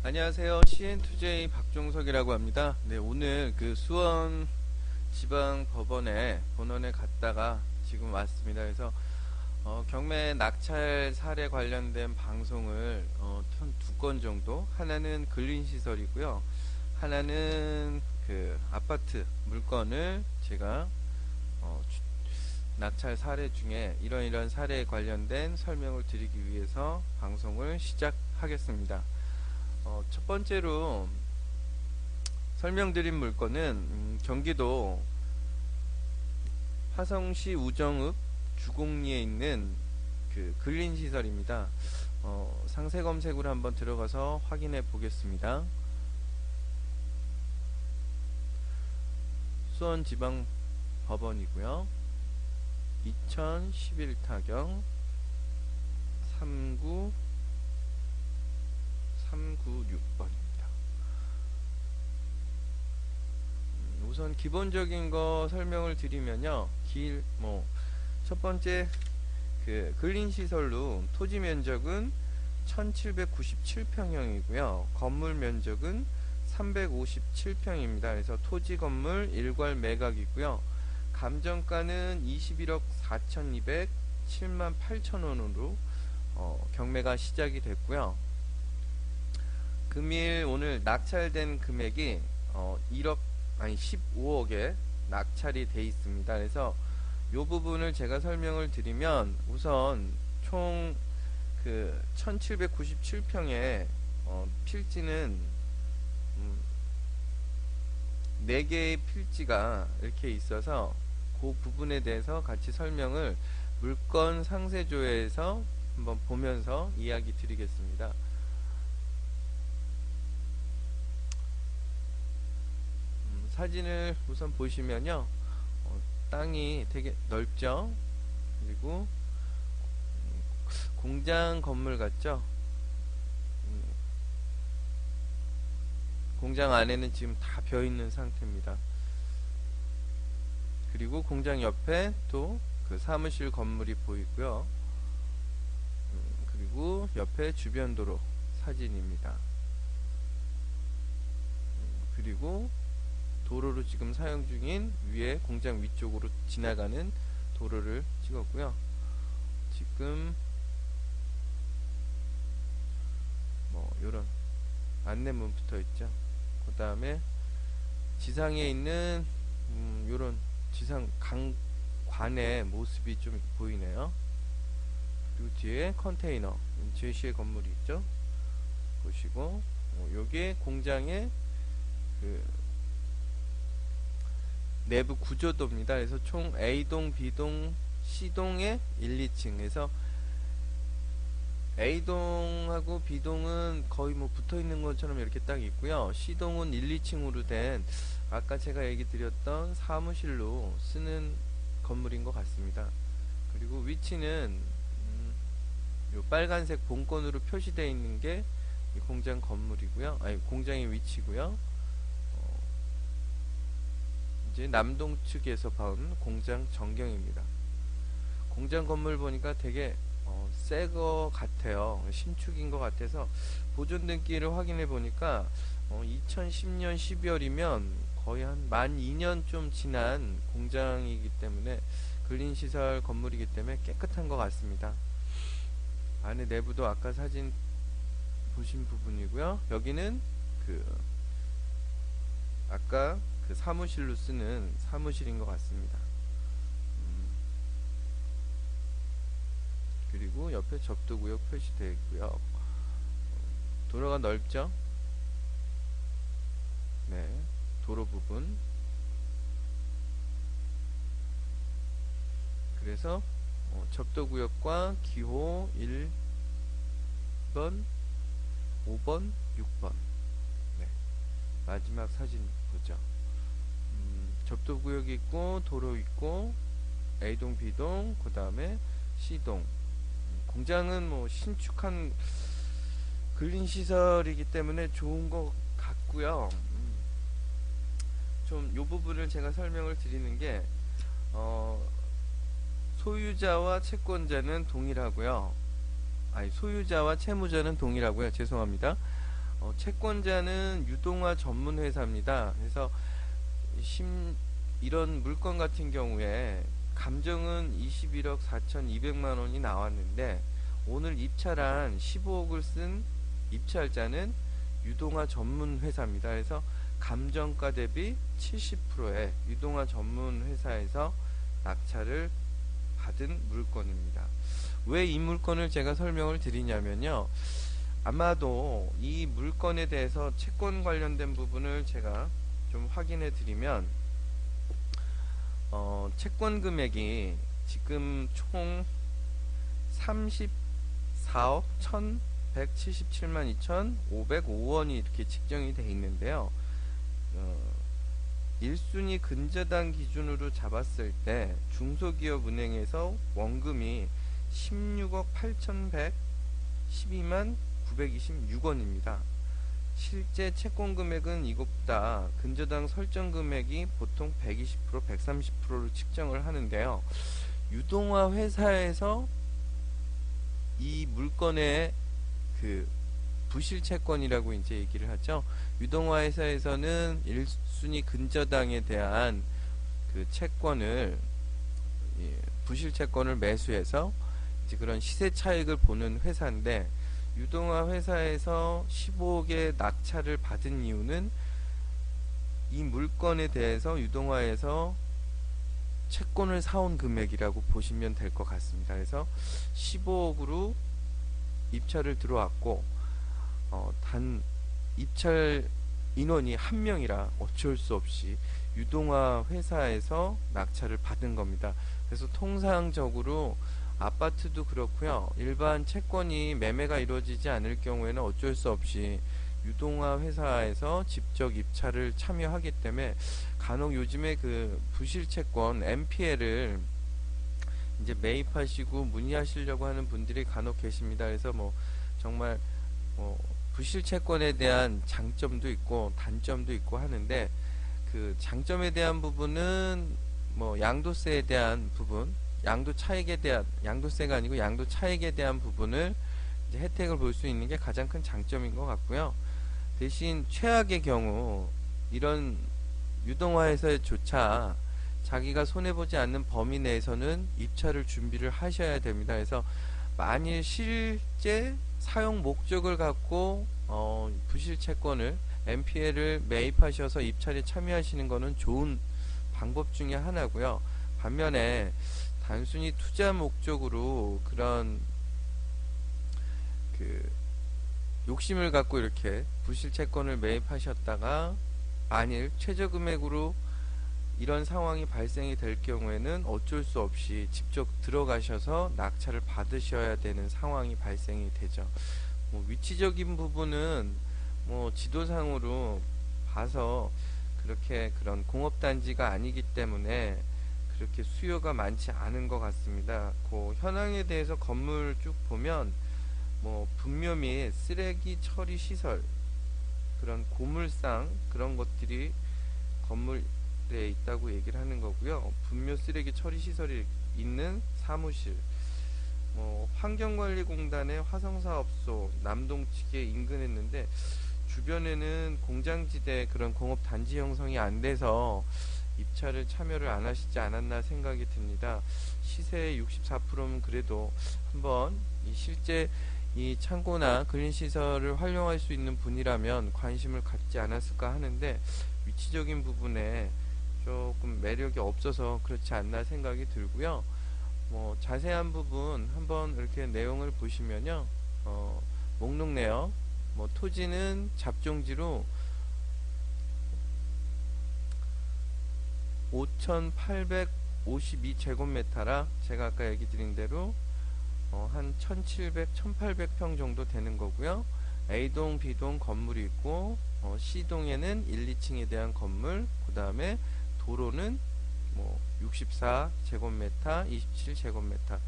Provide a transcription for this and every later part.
안녕하세요. CN2J 박종석이라고 합니다. 네, 오늘 그 수원 지방법원에 본원에 갔다가 지금 왔습니다. 그래서 경매 낙찰 사례 관련된 방송을 한 두 건 정도, 하나는 근린시설이고요, 하나는 그 아파트 물건을 제가 낙찰 사례 중에 이런 사례에 관련된 설명을 드리기 위해서 방송을 시작하겠습니다. 첫 번째로 설명드린 물건은 경기도 화성시 우정읍 주곡리에 있는 그 근린시설입니다. 상세 검색으로 한번 들어가서 확인해 보겠습니다. 수원지방법원이고요. 2011 타경 396번입니다. 우선 기본적인 거 설명을 드리면요. 첫 번째 그 근린시설로 토지 면적은 1797평형이고요. 건물 면적은 357평입니다. 그래서 토지 건물 일괄 매각이고요. 감정가는 21억 4200 7만 8천원으로 경매가 시작이 됐고요. 금일 오늘 낙찰된 금액이 15억에 낙찰이 돼 있습니다. 그래서 이 부분을 제가 설명을 드리면, 우선 총 그 1797평의 필지는 4개의 필지가 이렇게 있어서 그 부분에 대해서 같이 설명을 물건 상세조회에서 한번 보면서 이야기 드리겠습니다. 사진을 우선 보시면요, 땅이 되게 넓죠. 그리고 공장 건물 같죠. 공장 안에는 지금 다 비어있는 상태입니다. 그리고 공장 옆에 또 그 사무실 건물이 보이고요. 그리고 옆에 주변 도로 사진입니다. 그리고 도로로 지금 사용 중인 위에 공장 위쪽으로 지나가는 도로를 찍었고요. 지금 요런 안내문 붙어 있죠. 그 다음에 지상에 있는 요런 지상 강관의 모습이 좀 보이네요. 그리고 뒤에 컨테이너 제시의 건물이 있죠. 보시고 요게 공장의 그 내부 구조도입니다. 그래서 총 A동, B동, C동의 1, 2층에서 A동하고 B동은 거의 뭐 붙어있는 것처럼 이렇게 딱 있고요. C동은 1, 2층으로 된 아까 제가 얘기 드렸던 사무실로 쓰는 건물인 것 같습니다. 그리고 위치는 요 빨간색 본권으로 표시되어 있는 게 이 공장 건물이고요. 아니, 공장의 위치고요. 이제 남동 측에서 본 공장 전경입니다. 공장 건물 보니까 되게 새 거 같아요. 신축인 것 같아서 보존 등기를 확인해 보니까 2010년 12월이면 거의 한 만 2년 좀 지난 공장이기 때문에, 근린시설 건물이기 때문에 깨끗한 것 같습니다. 안에 내부도 아까 사진 보신 부분이고요. 여기는 그 아까 그 사무실로 쓰는 사무실인 것 같습니다. 그리고 옆에 접두구역 표시되어 있고요. 도로가 넓죠? 네, 도로 부분. 그래서 접두구역과 기호 1번, 5번, 6번. 네, 마지막 사진 보죠. 접두구역이 있고 도로 있고 A동, B동, 그 다음에 C동. 공장은 뭐 신축한 근린시설이기 때문에 좋은 것 같고요. 좀 요 부분을 제가 설명을 드리는 게, 소유자와 채권자는 동일하고요. 아니, 소유자와 채무자는 동일하고요. 죄송합니다. 채권자는 유동화 전문 회사입니다. 그래서 이런 물건 같은 경우에 감정은 21억 4,200만 원이 나왔는데 오늘 입찰한 15억을 쓴 입찰자는 유동화 전문 회사입니다. 그래서 감정가 대비 70%의 유동화 전문 회사에서 낙찰을 받은 물건입니다. 왜 이 물건을 제가 설명을 드리냐면요. 아마도 이 물건에 대해서 채권 관련된 부분을 제가 좀 확인해 드리면 채권 금액이 지금 총 34억 1177만 2,505원이 이렇게 측정이 되어 있는데요. 1순위 근저당 기준으로 잡았을 때 중소기업은행에서 원금이 16억 8,112만 926원입니다. 실제 채권 금액은 이것보다 근저당 설정 금액이 보통 120%, 130%로 측정을 하는데요. 유동화 회사에서 이 물건의 그 부실 채권이라고 이제 얘기를 하죠. 유동화 회사에서는 1순위 근저당에 대한 그 채권을 부실 채권을 매수해서 이제 그런 시세 차익을 보는 회사인데 유동화 회사에서 15억의 낙찰을 받은 이유는 이 물건에 대해서 유동화에서 채권을 사온 금액이라고 보시면 될 것 같습니다. 그래서 15억으로 입찰을 들어왔고 단 입찰 인원이 한 명이라 어쩔 수 없이 유동화 회사에서 낙찰을 받은 겁니다. 그래서 통상적으로 아파트도 그렇고요. 일반 채권이 매매가 이루어지지 않을 경우에는 어쩔 수 없이 유동화 회사에서 직접 입찰을 참여하기 때문에 간혹 요즘에 그 부실 채권 NPL을 이제 매입하시고 문의하시려고 하는 분들이 간혹 계십니다. 그래서 뭐 정말 부실 채권에 대한 장점도 있고 단점도 있고 하는데 그 장점에 대한 부분은 뭐 양도세에 대한 부분, 양도 차익에 대한 양도세가 아니고 양도 차익에 대한 부분을 이제 혜택을 볼 수 있는 게 가장 큰 장점인 것 같고요. 대신 최악의 경우 이런 유동화에서조차 자기가 손해보지 않는 범위 내에서는 입찰을 준비를 하셔야 됩니다. 그래서 만일 실제 사용 목적을 갖고 부실 채권을 NPL을 매입하셔서 입찰에 참여하시는 것은 좋은 방법 중에 하나고요. 반면에 단순히 투자 목적으로 그런 그 욕심을 갖고 이렇게 부실 채권을 매입하셨다가 만일 최저 금액으로 이런 상황이 발생이 될 경우에는 어쩔 수 없이 직접 들어가셔서 낙찰을 받으셔야 되는 상황이 발생이 되죠. 뭐 위치적인 부분은 뭐 지도상으로 봐서 그렇게 그런 공업단지가 아니기 때문에 그렇게 수요가 많지 않은 것 같습니다. 그 현황에 대해서 건물 쭉 보면 뭐 분묘 및 쓰레기 처리 시설, 그런 고물상 그런 것들이 건물에 있다고 얘기를 하는 거고요. 분묘 쓰레기 처리 시설이 있는 사무실, 환경관리공단의 화성사업소 남동 측에 인근했는데 주변에는 공장지대 그런 공업단지 형성이 안 돼서 입찰을 참여를 안 하시지 않았나 생각이 듭니다. 시세의 64%면 그래도 한번 실제 이 창고나 근린시설을 활용할 수 있는 분이라면 관심을 갖지 않았을까 하는데 위치적인 부분에 조금 매력이 없어서 그렇지 않나 생각이 들고요. 뭐 자세한 부분 한번 이렇게 내용을 보시면요. 목록 내역, 뭐 토지는 잡종지로 5,852제곱미터라 제가 아까 얘기 드린 대로 한 1,700, 1,800평 정도 되는 거고요. A동, B동 건물이 있고 C동에는 1, 2층에 대한 건물, 그 다음에 도로는 뭐 64제곱미터, 27제곱미터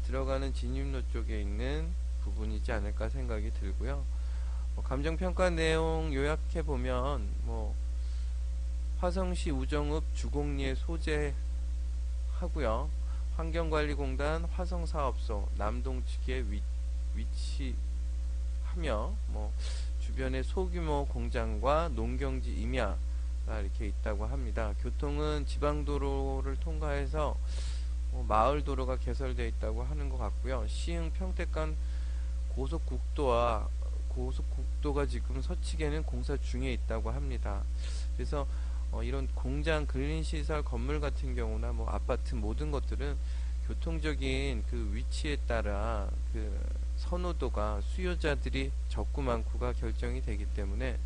들어가는 진입로 쪽에 있는 부분이지 않을까 생각이 들고요. 감정평가 내용 요약해 보면 뭐 화성시 우정읍 주공리에 소재하고요. 환경관리공단 화성사업소 남동 측에 위치하며 뭐 주변에 소규모 공장과 농경지 임야가 이렇게 있다고 합니다. 교통은 지방도로를 통과해서 마을 도로가 개설되어 있다고 하는 것 같고요. 시흥 평택 간 고속국도가 지금 서측에는 공사 중에 있다고 합니다. 그래서 이런 공장, 근린시설, 건물 같은 경우나 뭐 아파트 모든 것들은 교통적인 그 위치에 따라 그 선호도가 수요자들이 적고 많고가 결정이 되기 때문에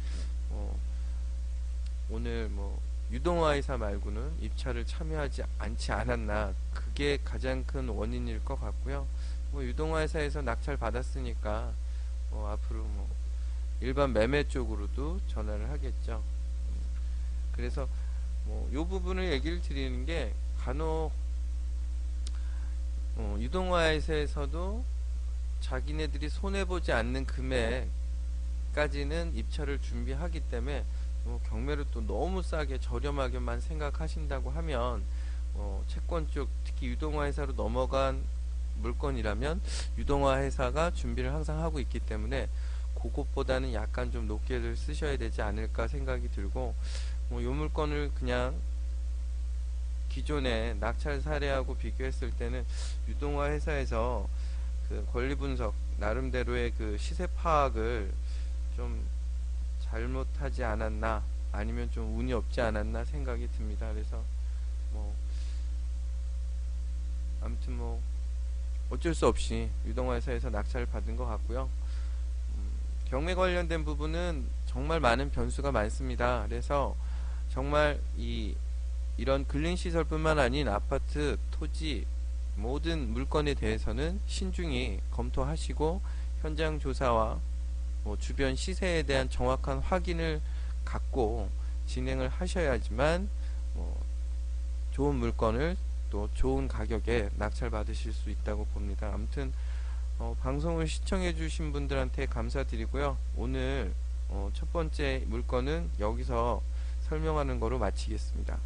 오늘 뭐 유동화회사 말고는 입찰을 참여하지 않지 않았나, 그게 가장 큰 원인일 것 같고요. 뭐 유동화회사에서 낙찰 받았으니까 앞으로 뭐 일반 매매 쪽으로도 전화를 하겠죠. 그래서 뭐 요 부분을 얘기를 드리는 게, 간혹 유동화회사에서도 자기네들이 손해보지 않는 금액까지는 입찰을 준비하기 때문에 경매를 또 너무 싸게 저렴하게만 생각하신다고 하면 채권 쪽, 특히 유동화 회사로 넘어간 물건이라면 유동화 회사가 준비를 항상 하고 있기 때문에 그것보다는 약간 좀 높게를 쓰셔야 되지 않을까 생각이 들고, 요 물건을 그냥 기존의 낙찰 사례하고 비교했을 때는 유동화 회사에서 그 권리 분석, 나름대로의 그 시세 파악을 좀 잘못하지 않았나, 아니면 좀 운이 없지 않았나 생각이 듭니다. 그래서 뭐 아무튼 뭐 어쩔 수 없이 유동화 회사에서 낙찰을 받은 것 같고요. 경매 관련된 부분은 정말 많은 변수가 많습니다. 그래서 정말 이런 근린시설뿐만 아닌 아파트, 토지, 모든 물건에 대해서는 신중히 검토하시고 현장 조사와 주변 시세에 대한 정확한 확인을 갖고 진행을 하셔야지만 좋은 물건을 또 좋은 가격에 낙찰 받으실 수 있다고 봅니다. 아무튼 방송을 시청해 주신 분들한테 감사드리고요. 오늘 첫 번째 물건은 여기서 설명하는 거로 마치겠습니다.